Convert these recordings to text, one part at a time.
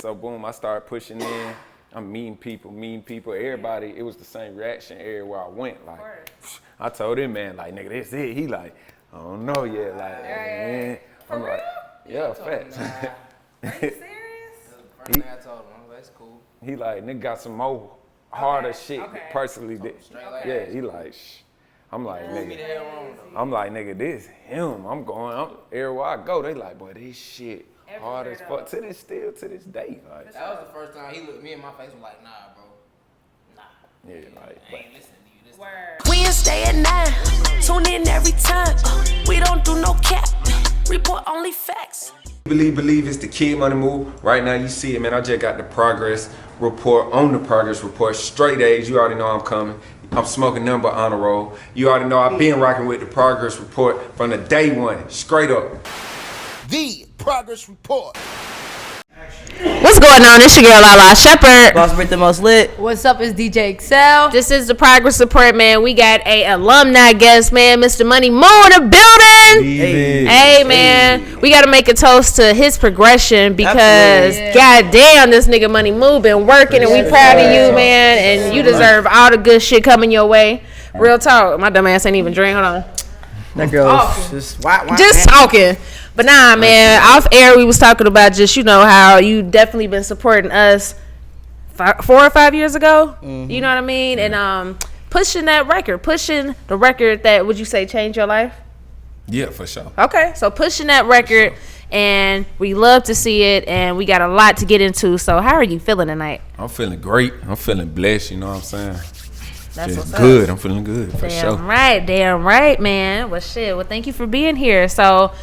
So boom, I started pushing in. I'm meeting people, everybody. It was the same reaction everywhere I went. Like, I told him, man, like, nigga, this it. He like, I don't know yet. Like, man. I'm like, yeah, facts. Are you serious? First thing I told him, that's cool. He like, nigga got some more harder shit personally. Yeah, he like, shh. I'm like, nigga, this him. I'm everywhere I go, they like, boy, this shit hard as fuck. To this day. Like, that was the first time he looked me in my face and was like, nah, bro. Nah. Yeah, like, I ain't listening to you this time. Wednesday at 9. Tune in every time. We don't do no cap. Report only facts. Believe it's the Kid Money move. Right now, you see it, man. I just got the progress report on the progress report. Straight A's. You already know I'm coming. I'm smoking number honor roll. You already know I've been rocking with the progress report from the day one. Straight up. The progress report. What's going on? It's your girl Lala Shepherd. Boss Brit the most lit. What's up? It's DJ Excel. This is the progress report, man. We got a alumni guest, man. Mr. Money Mo in the building. Hey, man. We got to make a toast to his progression because, goddamn, this nigga Money Mo been working, and we proud of you, man. And you deserve all the good shit coming your way. Real talk. My dumb ass ain't even drink. Hold on. That girl's just talking. But nah, man, off air we was talking about just, you know, how you definitely been supporting us 4 or 5 years ago. Mm-hmm. You know what I mean? And pushing the record that, would you say, changed your life? Yeah, for sure. Okay, so pushing that record, and we love to see it, and we got a lot to get into. So how are you feeling tonight? I'm feeling great. I'm feeling blessed, you know what I'm saying? That's what's good. Up. I'm feeling good, for sure. Damn right, man. Well, shit. Well, thank you for being here. So,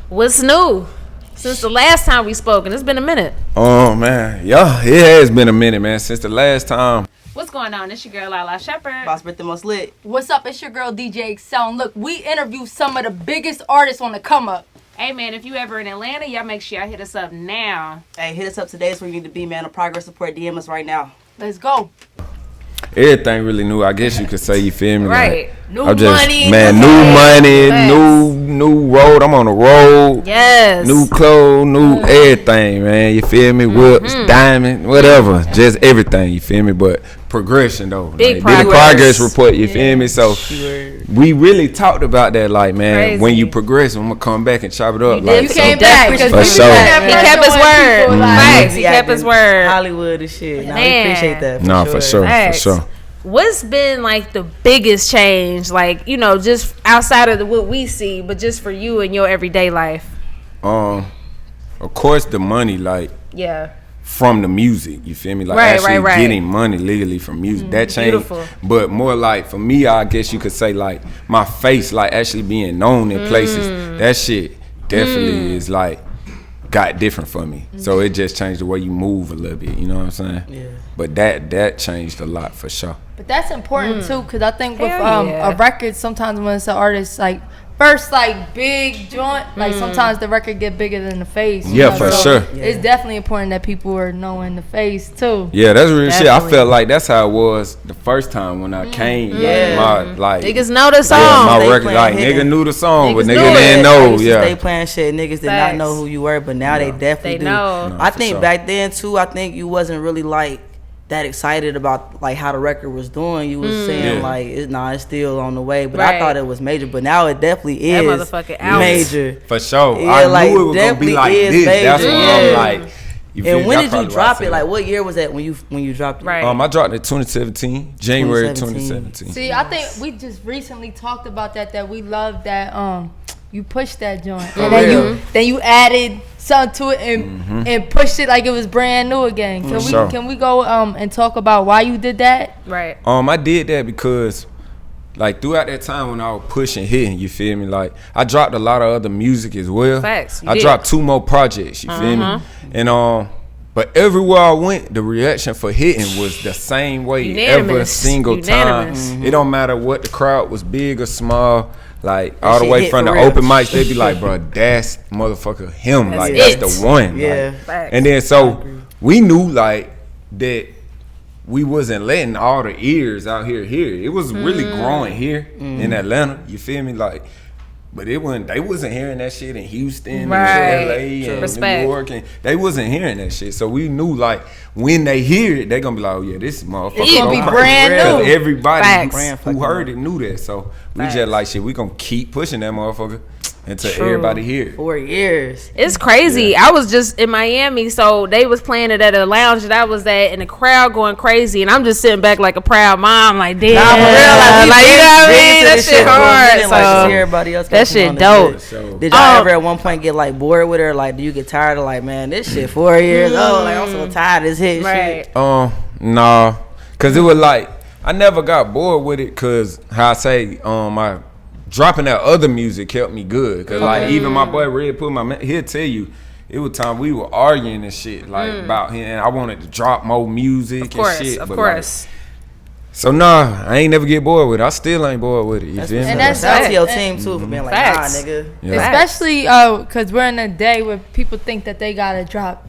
what's new since the last time we spoke? And it's been a minute. Oh, man. Yeah, it has been a minute, man, since the last time. What's going on? It's your girl, Lala Shepherd. Boss Brit the most lit. What's up? It's your girl, DJ Excel. And look, we interview some of the biggest artists on the come up. Hey, man, if you ever in Atlanta, y'all make sure y'all hit us up now. Hey, hit us up today. It's where you need to be, man. The progress report, DM us right now. Let's go. Everything really new, I guess you could say, you feel me? Right. Like, new money. Man, new money, new road. I'm on the road. Yes. New clothes, new everything, man. You feel me? Whips, diamond, whatever. Just everything, you feel me? But progression, though. Big like, progress report, you feel me? So we really talked about that, like, man, when you progress, I'm going to come back and chop it up. You came back. For sure. He kept his word. Facts. He kept his word. Hollywood and shit. Nah, we appreciate that. For sure. For sure. What's been like the biggest change, like, you know, just outside of what we see, but just for you in your everyday life? Of course, the money, like, from the music, you feel me? Like, getting money legally from music, that changed. Beautiful. But more like, for me, I guess you could say, like, my face, like, actually being known in places, that shit definitely is like got different for me. So it just changed the way you move a little bit, you know what I'm saying? Yeah. But that changed a lot for sure. But that's important too, because I think with a record, sometimes when it's an artist, like, first, like, big joint, like, sometimes the record get bigger than the face. Yeah, for sure. It's definitely important that people are knowing the face too. Yeah, that's real shit. I felt like that's how it was the first time when I came. Like, niggas know the song. Yeah, my record, like, nigga knew the song, but nigga didn't know. They playing shit. Niggas did not know who you were, but now they definitely do. Know. I think back then too, I think you wasn't really like that excited about like how the record was doing. You was saying like, it's still on the way, but I thought it was major. But now it definitely is major for sure. Yeah, I like, knew it was gonna be like this. Major. That's what I'm like. And when did you drop it? Like, what year was that when you dropped it? Right. I dropped it in 2017, January 2017. See, I think we just recently talked about that we love that you pushed that joint, and then you added something to it and pushed it like it was brand new again. Can we go and talk about why you did that? Right. I did that because, like, throughout that time when I was pushing Hittin, you feel me? Like, I dropped a lot of other music as well. Facts. I dropped 2 more projects, you feel me? And but everywhere I went, the reaction for Hittin was the same way every single time. It don't matter what the crowd was, big or small. Like, all the way from the open mics, they be like, bro, that's motherfucker him. Like, that's the one. Yeah. Like, and then so we knew, like, that we wasn't letting all the ears out here hear. It was really growing here in Atlanta. You feel me? Like, But they wasn't hearing that shit in Houston, and LA, and New York, and they wasn't hearing that shit. So we knew like when they hear it, they gonna be like, oh yeah, this motherfucker it's gonna be brand new. Everybody who heard it knew that. So we just like shit. We gonna keep pushing that motherfucker until everybody hear it. 4 years. It's crazy. Yeah. I was just in Miami, so they was playing it at a lounge that I was at, and the crowd going crazy, and I'm just sitting back like a proud mom, like damn, like you know what I mean? That shit hard. So like everybody else that shit dope. Did y'all ever at one point get like bored with her? Like, do you get tired of like, man, this shit 4 years old? Like, I'm so tired of this hit shit. Nah, cause it was like I never got bored with it, cause how I say, my dropping that other music helped me good. Cause like even my boy Red Pooh, he'll tell you, it was time we were arguing and shit like about him, and I wanted to drop more music and shit. Of course. Like, so nah, I ain't never get bored with it. I still ain't bored with it. You feel me? And that's to your team too for being like, nah, nigga. Yeah. Especially cause we're in a day where people think that they gotta drop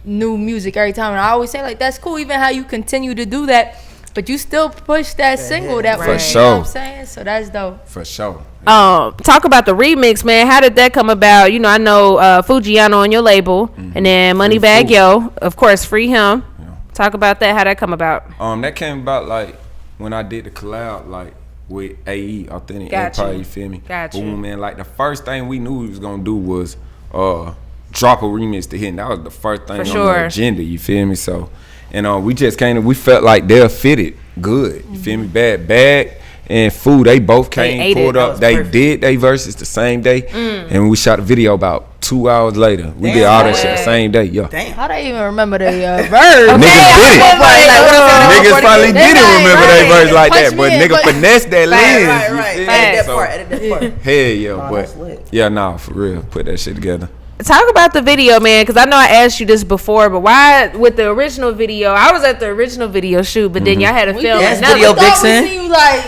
new music every time, and I always say like that's cool, even how you continue to do that. But you still push that single that way. For sure. You know what I'm saying? So that's dope. For sure. Talk about the remix, man. How did that come about? You know, I know Foogiano on your label, and then MoneyBagg Yo, of course, free him. Yeah. Talk about that. How that come about? That came about like when I did the collab like with AE, Authentic Empire. You feel me? Boom, man. Like the first thing we knew we was gonna do was drop a remix to Hittin. That was the first thing on the agenda. You feel me? So. And we just we felt like they'll fit it good. You feel me? Bag and Foo, they both came, pulled up. They did they verses the same day. And we shot a video about 2 hours later. We did all that shit the same day. Yeah. Damn. How they even remember the verse? Niggas finally didn't remember their verse like that. But nigga finessed that lens. Right. Edit that part. Hell yeah. But yeah, nah, for real. Put that shit together. Talk about the video, man, because I know I asked you this before, but why with the original video? I was at the original video shoot, but then y'all had to film Video Vixen.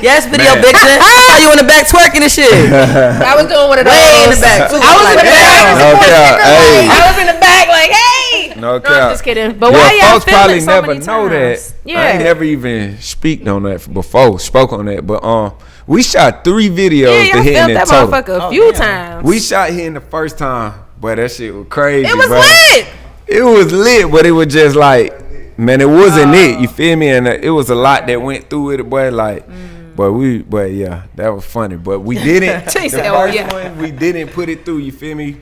Yes, Video Vixen. I saw you in the back twerking and shit. I was doing one of those. Way in the back. I was in the back. I was in the back like, hey. No, I'm just kidding. But why y'all filming so many times? Know that. Yeah. I ain't never even spoke on that, but we shot 3 videos to Hittin in total. That motherfucker a few times. We shot Hittin the first time. Boy, that shit was crazy. It was lit. It was lit, but it was just like, man, it wasn't it. You feel me? And it was a lot that went through it, boy. Like, but yeah, that was funny. But we didn't. We didn't put it through. You feel me?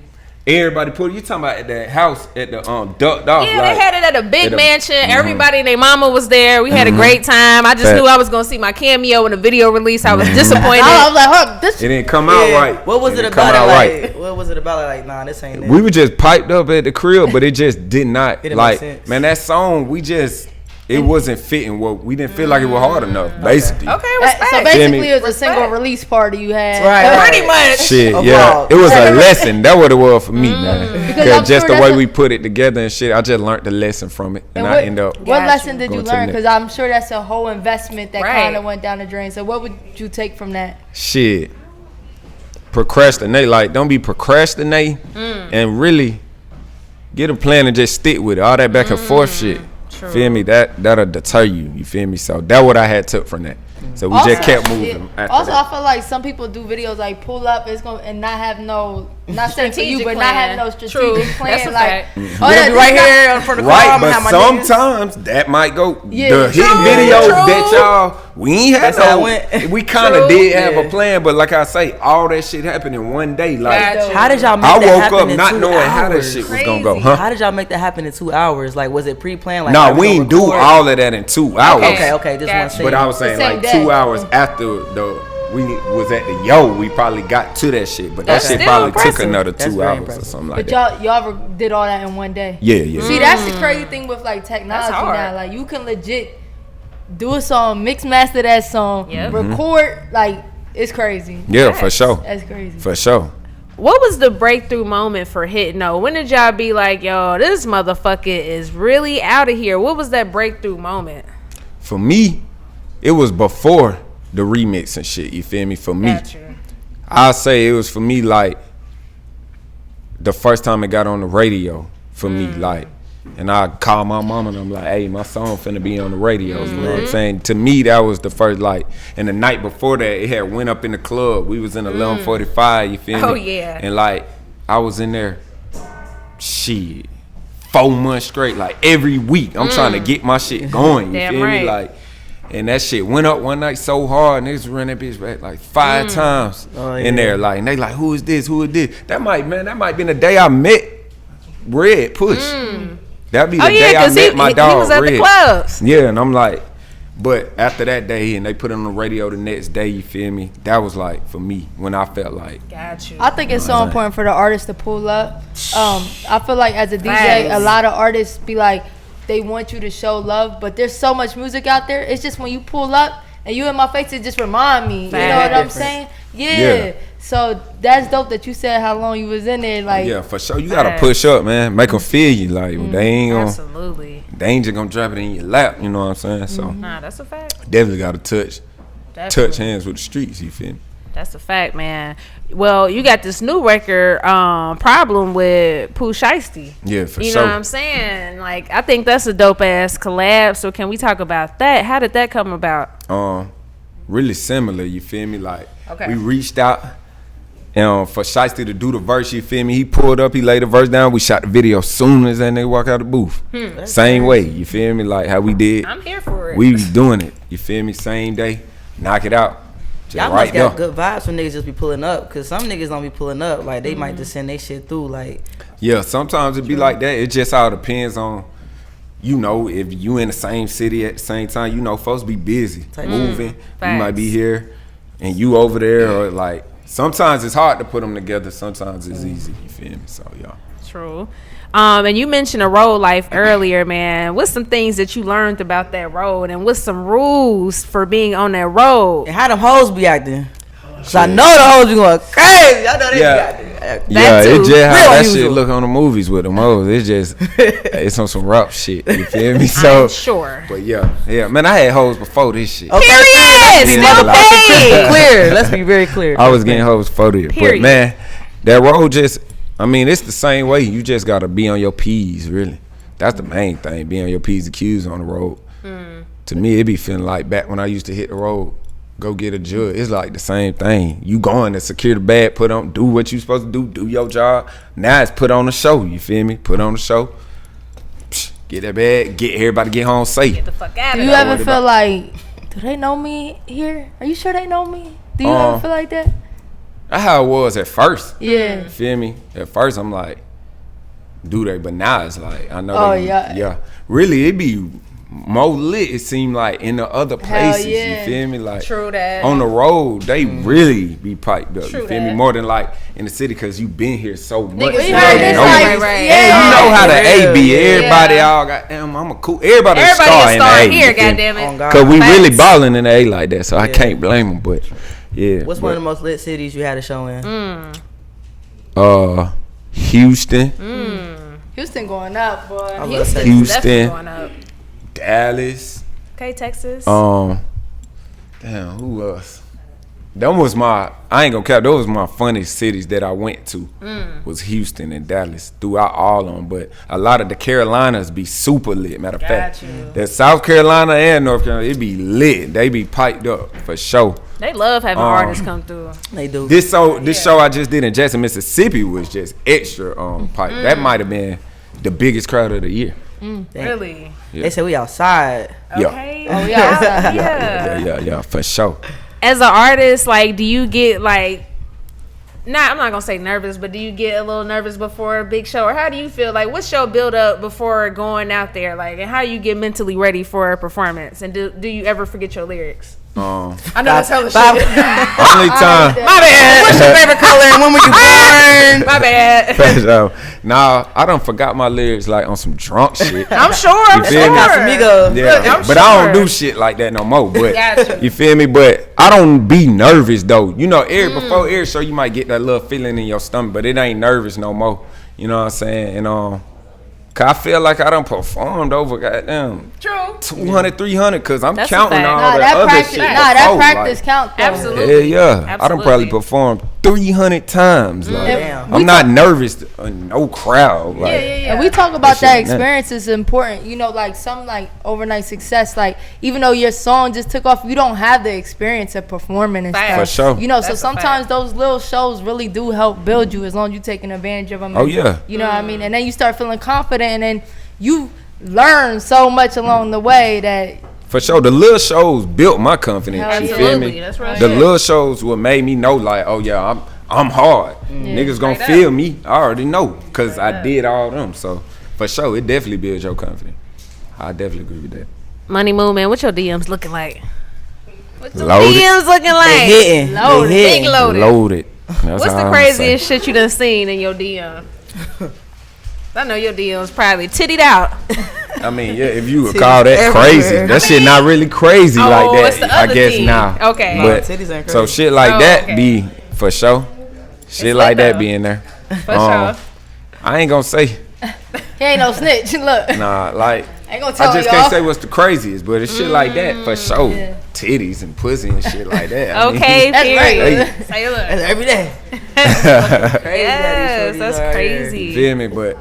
Everybody put it. You talking about at that house at the ducked off? Yeah, they had it at a big mansion. Everybody and their mama was there. We had a great time. I just knew I was gonna see my cameo in the video release. I was disappointed. I was like, this it didn't come out right. What was it about it like? What was it about it like? Nah, this ain't it. We were just piped up at the crib, but it just did not like. Man, that song it wasn't fitting. We didn't feel like it was hard enough, basically. Okay, respect. So basically, it was a single release party you had. Right. Pretty much. Shit, yeah. It was a lesson. That's what it was for me, man. Because just the way we put it together and shit, I just learned the lesson from it. And I end up. What lesson did you learn? Because I'm sure that's a whole investment that kind of went down the drain. So what would you take from that? Shit. Procrastinate. Like, don't be procrastinating and really get a plan and just stick with it. All that back and forth shit. True. Feel me? That'll deter you. You feel me? So that's what I had took from that. So we just kept moving. Also, I feel like some people do videos like pull up, and not have no, not saying for you, but not have no strategic plan. That's like, right here in front of the car. Right, but sometimes that might go. The Hittin video that y'all we ain't have no. We kind of did have a plan, but like I say, all that shit happened in one day. Like, how did y'all make that happen in 2 hours? I woke up not knowing how that shit was gonna go. How did y'all make that happen in 2 hours? Like, was it pre-planned? Like, no, we ain't do all of that in 2 hours. Okay, just one thing. But I was saying like 2 hours after we was at the Yo, we probably got to that shit, but that shit probably took another 2 hours or something like that. But y'all did all that in one day. Yeah. See, that's the crazy thing with like technology now. Like, you can legit do a song, mix master that song, record, like, it's crazy. Yeah, for sure. That's crazy. For sure. What was the breakthrough moment for Hittin? When did y'all be like, yo, this motherfucker is really out of here? What was that breakthrough moment? For me, it was before the remix and shit. You feel me? For me, I'll say it was for me like the first time it got on the radio. For me, like And I call my mom and I'm like, hey, my song finna be on the radio. You know what I'm saying? To me, that was the first, like, and the night before that, it had went up in the club. We was in 1145, you feel me? Oh, yeah. And, like, I was in there, 4 months straight, like, every week. I'm trying to get my shit going, you feel me? Like, and that shit went up one night so hard, niggas ran that bitch back like 5 times in there. Like, and they like, who is this? Who is this? That might been the day I met Red Push. That'd be the day I met my dog, he was at Red. The clubs. Yeah, and I'm like, but after that day, and they put it on the radio the next day, you feel me? That was like, for me, when I felt like. Got you. I think it's so important for the artists to pull up. I feel like as a DJ, a lot of artists be like, they want you to show love, but there's so much music out there. It's just when you pull up and you in my face, it just remind me. You know what I'm saying? Yeah. So that's dope that you said how long you was in there. Like, yeah, for sure. You gotta push up, man. Make them feel you. Like they ain't gonna. Absolutely. They ain't just gonna drop it in your lap. You know what I'm saying? So. Nah, that's a fact. Definitely gotta touch hands with the streets. You feel me? That's a fact, man. Well, you got this new record problem with Pooh Shiesty. Yeah, for sure. You know what I'm saying? Like, I think that's a dope ass collab. So can we talk about that? How did that come about? Really similar. You feel me? Like, we reached out for Shiesty to do the verse. You feel me? He pulled up. He laid the verse down. We shot the video soon as that nigga walk out the booth. Same way. You feel me? Like how we did. I'm here for it. We was doing it. You feel me? Same day. Knock it out. Y'all must got good vibes when niggas just be pulling up, cause some niggas don't be pulling up. Like they might just send they shit through. Like yeah, sometimes it be like that. It just all depends on, you know, if you in the same city at the same time. You know, folks be busy moving. You might be here, and you over there, or like sometimes it's hard to put them together. Sometimes it's easy. You feel me? So yeah. True. And you mentioned a road life earlier, man. What's some things that you learned about that road, and what's some rules for being on that road? And how them hoes be acting? So I know the hoes be going crazy. I know they be acting. Yeah, it's just how that shit look on the movies with them hoes. It's just, it's on some rough shit. You feel me? So I'm sure. But yeah, man, I had hoes before this shit. Okay. Period. Still paid. Clear. Let's be very clear. I was getting hoes before this. But man, that road just. I mean, it's the same way. You just gotta be on your P's, really. That's the main thing. Be on your P's and Q's on the road. To me, it be feeling like back when I used to hit the road, go get a judge. It's like the same thing. You going to secure the bag, put on, do what you supposed to do your job. Now it's put on the show. You feel me? Put on the show. Get that bag. Get everybody get home safe. Get the fuck out of there. Do you ever feel like, do they know me here? Are you sure they know me? Do you ever feel like that? That's how it was at first. Yeah. You feel me? At first, I'm like, do they? But now it's like, I know yeah. Really, it be more lit, it seem like, in the other places. You feel me? Like, true that. On the road, they really be piped up. True you feel me? More than like in the city, because you been here so much. Right. Yeah. You know how the A be. Everybody all goddamn, I'm a cool. Everybody a star in the A. Here, goddamn it. Because we really balling in the A like that, so I can't blame them. But yeah. What's one of the most lit cities you had a show in? Houston. Houston going up, boy. Houston. Going up. Dallas. Okay, Texas. Damn, who else? Them was my, I ain't gonna cap, those was my funniest cities that I went to. Was Houston and Dallas throughout all of them. But a lot of the Carolinas be super lit. Matter of fact, the South Carolina and North Carolina, it be lit. They be piped up for sure. They love having artists come through. They do. This show I just did in Jackson, Mississippi was just extra pipe. That might have been the biggest crowd of the year. Really? Yeah. They said we outside. Okay. Yeah. Oh, yeah. Yeah, for sure. As an artist, like, do you get like, I'm not gonna say nervous, but do you get a little nervous before a big show, or how do you feel? Like, what's your build up before going out there, like, and how you get mentally ready for a performance, and do you ever forget your lyrics? I know that's hella shit. Only time. My bad. What's your favorite color and when were you born? My bad. Nah, I done forgot my lyrics like on some drunk shit. I'm sure. Yeah, but I don't do shit like that no more. But you feel me? But I don't be nervous though. You know, before every show you might get that little feeling in your stomach, but it ain't nervous no more. You know what I'm saying? And cause I feel like I done performed over goddamn 200, 300, cause I'm counting all that other shit. That practice count though. Absolutely. Yeah. I done probably performed 300 times. Like, I'm not nervous in no crowd. Like, And we talk about that experience is important. You know, like some like overnight success. Like even though your song just took off, you don't have the experience of performing and stuff. For sure. You know, so sometimes those little shows really do help build you as long as you're taking advantage of them. Oh yeah. You know what I mean? And then you start feeling confident, and then you learn so much along the way that. For sure, the little shows built my confidence. You feel me? That's right. The little shows what made me know, like, oh yeah, I'm hard. Niggas gonna feel me. I already know, cause I did all them. So for sure, it definitely builds your confidence. I definitely agree with that. Money Moon, man, what your DMs looking like? What your Loaded. DMs looking like? Hitting. Loaded. Big loaded. Loaded. What's the craziest shit you done seen in your DM? I know your DMs probably tittied out. I mean, yeah, if you would call that crazy, that shit not really crazy like that. I guess now. Okay. But so shit like that be for sure. Shit like that be in there. For sure. I ain't gonna say. He ain't no snitch. Look. Nah, like I ain't gonna tell I just y'all. can't say what's the craziest, but it's shit like that for sure. Yeah. Titties and pussy and shit like that. Okay, that's period. right. Say look. That's every day. Crazy. Yes, that's crazy. You feel me? But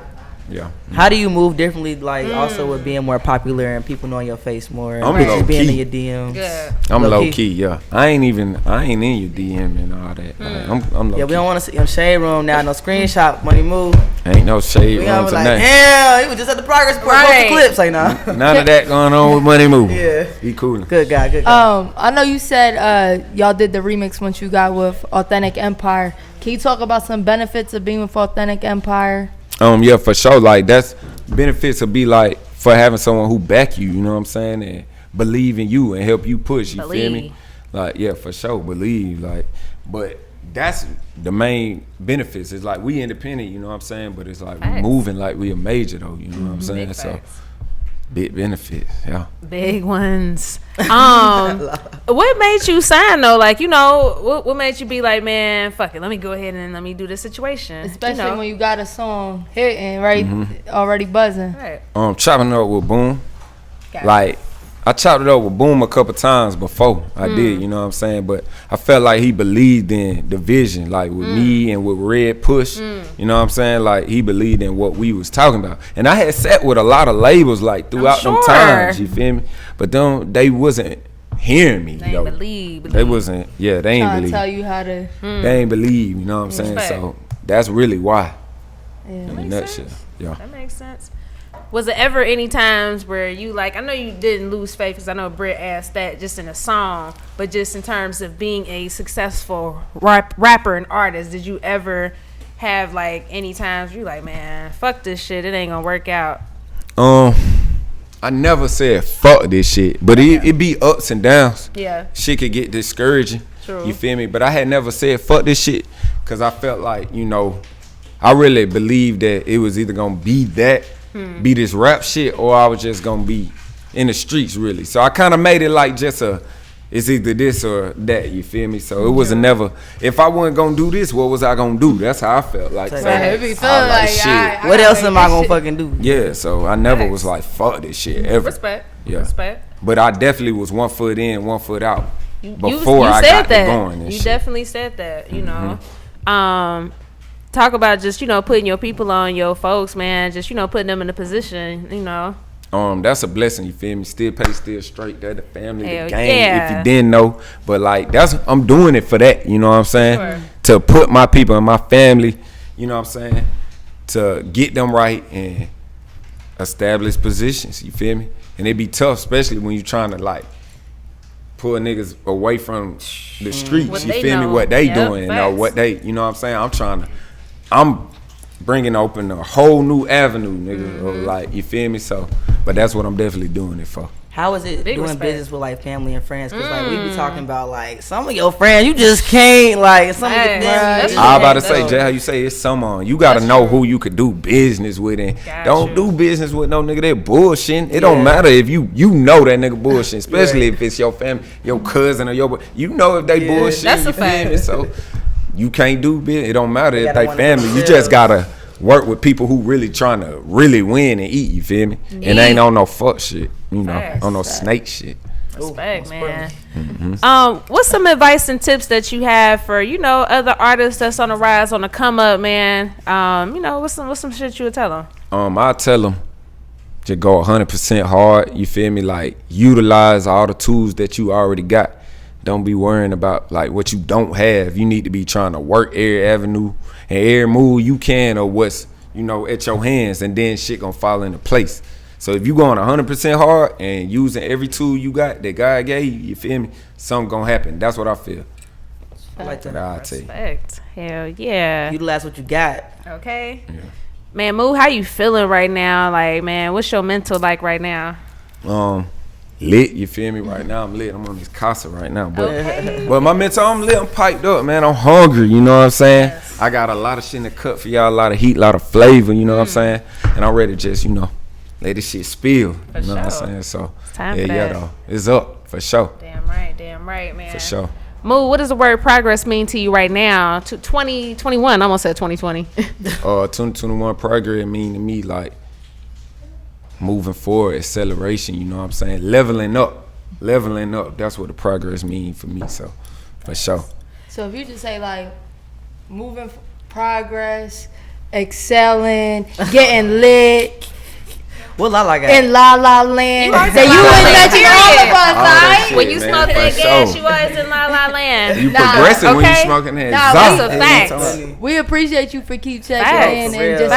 yeah. How do you move differently, like also with being more popular and people knowing your face more? I'm and low being key. in your DMs. Yeah. I'm low key, yeah. I ain't in your DM and all that. Like, I'm low key. Yeah, we don't want to see him shade room now. No screenshot, money move. Ain't no shade We room gonna be tonight. like, damn, he was just at the progress report. Post the clips, like nah. None of that going on with Money Move. Yeah. He cool. Good guy, good guy. I know you said y'all did the remix once you got with Authentic Empire. Can you talk about some benefits of being with Authentic Empire? Yeah, for sure. Like that's benefits of be like for having someone who back you, you know what I'm saying, and believe in you and help you push. You feel me? Like yeah, for sure, believe. Like, but that's the main benefits. It's like we independent, you know what I'm saying, but it's like we moving like we a major though, you know what I'm saying. So big benefits, yeah. Big ones. What made you sign though? Like, you know, what made you be like, man, fuck it, let me go ahead and let me do this situation. Especially when you got a song hitting, right? Already buzzing. Right. Chopping it up with Boom. Like I chopped it up with Boom a couple times before I did, you know what I'm saying? But I felt like he believed in the vision, like with me and with Red Push, you know what I'm saying? Like he believed in what we was talking about. And I had sat with a lot of labels like throughout them times, you feel me? But they wasn't hearing me, they ain't believe. They wasn't, they ain't believe. Tell you how to. They ain't believe, you know what I'm saying? So that's really why. Yeah. In a nutshell, yeah. That makes sense. Was there ever any times where you like, I know you didn't lose faith because I know Britt asked that just in a song, but just in terms of being a successful rapper and artist, did you ever have like any times where you like, man, fuck this shit, it ain't gonna work out? I never said fuck this shit, but it be ups and downs. Yeah. Shit could get discouraging. True. You feel me? But I had never said fuck this shit because I felt like, you know, I really believed that it was either gonna be that, be this rap shit, or I was just gonna be in the streets really. So I kind of made it like just it's either this or that, you feel me? So it wasn't never, if I wasn't gonna do this, what was I gonna do? That's how I felt. Like, so it be feeling like shit. What else am I gonna fucking do? Yeah, so I never was like, fuck this shit ever. Respect. Yeah. Respect. But I definitely was 1 foot in, 1 foot out before you I said got that. going and you shit. definitely said that, you know. Talk about just, you know, putting your people on, your folks, man, just, you know, putting them in a position, you know. That's a blessing, you feel me? Still pay, still straight. That the family, Hell the gang, yeah. if you didn't know. But like I'm doing it for that, you know what I'm saying? Sure. To put my people and my family, you know what I'm saying? To get them right and establish positions, you feel me? And it be tough, especially when you're trying to like pull niggas away from the streets, what you they feel me? know. What they Yep, doing, facts. or what they, you know what I'm saying? I'm bringing open a whole new avenue, nigga. Or like, you feel me? So, but that's what I'm definitely doing it for. How is it Big doing respect. business with like family and friends? Because like we be talking about like some of your friends, you just can't like some of Hey, your that's friends. I about to say, Jay, how you say it's someone. You gotta know who you could do business with, and don't do business with no nigga that bullshitting. It don't matter if you know that nigga bullshitting, especially if it's your family, your cousin or your, you know if they bullshitting. That's a you feel me? fact. So you can't do business. It don't matter if gotta they wanna family. You chill. just gotta work with people who really trying to really win and eat. You feel me? And ain't on no fuck shit. You know, Facts. on no snake shit. Respect, man. What's some advice and tips that you have for, other artists that's on the rise, on the come up, man? What's some shit you would tell them? I tell them just go 100% hard. You feel me? Like, utilize all the tools that you already got. Don't be worrying about like what you don't have. You need to be trying to work every avenue and every move you can or what's at your hands, and then shit gonna fall into place. So if you going 100% hard and using every tool you got that God gave you, you feel me? Something gonna happen. That's what I feel. I like that. I'll tell you. Respect. Hell yeah. Utilize what you got. Okay. Yeah. Man, Moo, how you feeling right now? Like, man, what's your mental like right now? Lit, you feel me? Right now I'm lit. I'm on this casa right now, but my mental, I'm lit. I'm piped up, man. I'm hungry. You know what I'm saying? Yes. I got a lot of shit in the cut for y'all. A lot of heat, a lot of flavor. You know what I'm saying? And I'm ready to just let this shit spill. For you know sure. what I'm saying? So time for that. Yeah, though, it's up for sure. Damn right, man. For sure. Moo, what does the word progress mean to you right now? 2021, I almost said 2020. 2021 progress mean to me like moving forward, acceleration, you know what I'm saying? Leveling up. That's what the progress means for me, so for sure. So if you just say like moving progress, excelling, getting lit. What La La got? In La La Land. You was mentioning all of us, right? When you smoke that gas, you always in La La Land. You progressing when you smoking that that's a fact. We appreciate you for keep checking in and just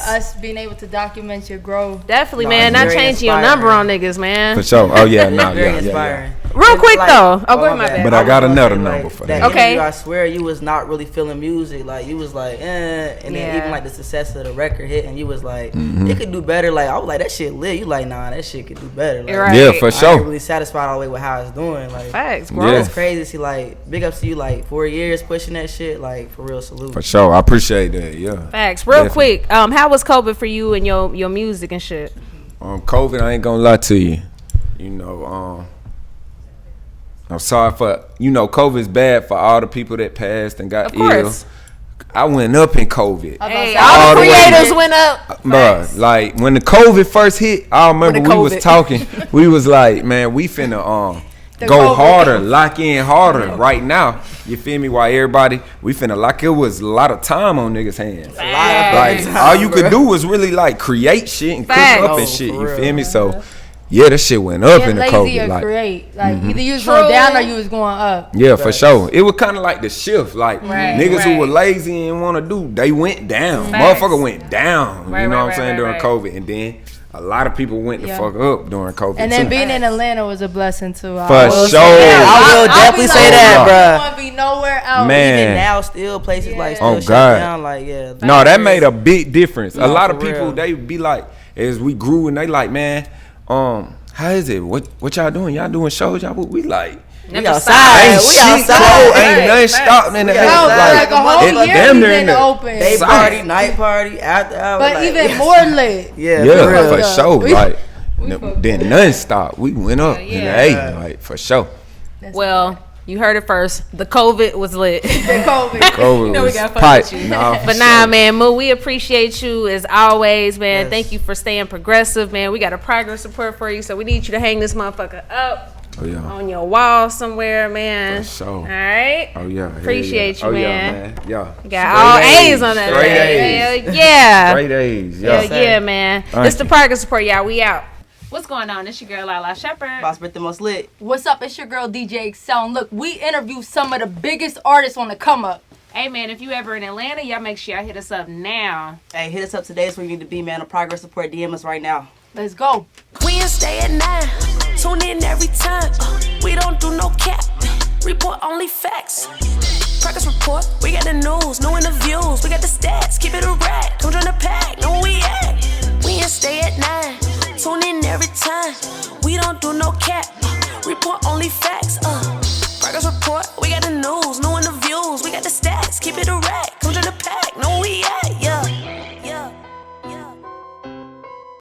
us being able to document your growth. Definitely, man. Not changing your number on niggas, man. For sure. Oh yeah, very inspiring. Real quick though. Oh, go ahead, my bad. But I got another number for that. Okay. I swear you was not really feeling music. Like you was like, and then even like the success of the record hit, and you was like, it could do better. Like I was like, that shit lit. You like, nah, that shit could do better. Like, right. Yeah, for sure. I ain't really satisfied all the way with how it's doing. Like facts, bro. It's crazy to see. Like big ups to you. Like 4 years pushing that shit. Like for real, salute. For sure, I appreciate that. Yeah. Facts. Real quick, how was COVID for you and your music and shit? COVID, I ain't gonna lie to you. I'm sorry for COVID's bad for all the people that passed and got ill. I went up in COVID. Hey, all the creators went up. Bruh, like when the COVID first hit, I remember we was talking. We was like, man, we finna go harder, lock in harder right now. You feel me? While everybody, we finna lock. It was a lot of time on niggas' hands. Like all you could do was really like create shit and cook up and shit. You feel me? So. Yeah, that shit went up in the COVID. Like, create. Like either you was going down or you was going up. Yeah, for sure. It was kind of like the shift. Like niggas who were lazy and want to do, they went down. Motherfucker went down. You know what I'm saying? During COVID. And then a lot of people went the fuck up during COVID. And then being in Atlanta was a blessing too. For sure. I will definitely say that, bro. I don't want to be nowhere else. Man. Even now, still places like still shut down. Like no, that made a big difference. A lot of people, they be like, as we grew, and they like, man, how is it? What y'all doing? Y'all doing shows? Y'all we like we outside. Ain't nothing stopping in the like a whole year damn been open. Day party, night party, after hours. But like, even more lit. Yeah, for sure. Like then nothing stopped. We went up in the A, like for sure. Well, you heard it first. The COVID was lit. COVID was we got pipe. But nah, man, Moo, we appreciate you as always, man. Thank you for staying progressive, man. We got a progress report for you, so we need you to hang this motherfucker up on your wall somewhere, man. For sure. All right? Oh, yeah. Appreciate you, man. Yeah. You got all A's on that. Straight A's. Yeah. Straight A's. Yeah, man. It's the progress report, y'all. We out. What's going on? It's your girl, Lala Shepherd. Boss Brit the most lit. What's up? It's your girl, DJ Excel. And look, we interview some of the biggest artists on the come up. Hey, man, if you ever in Atlanta, y'all make sure y'all hit us up now. Hey, hit us up today. It's where you need to be, man. A progress report. DM us right now. Let's go. We in stay at 9. Tune in every time. We don't do no cap. Report only facts. Progress report. We got the news, no interviews. We got the stats. Keep it a rack. Come join the pack. Know where we at. We in stay at 9. Tune in every time. We don't do no cap. Report only facts. Progress report. We got the news, no interviews. We got the stats. Keep it a rack.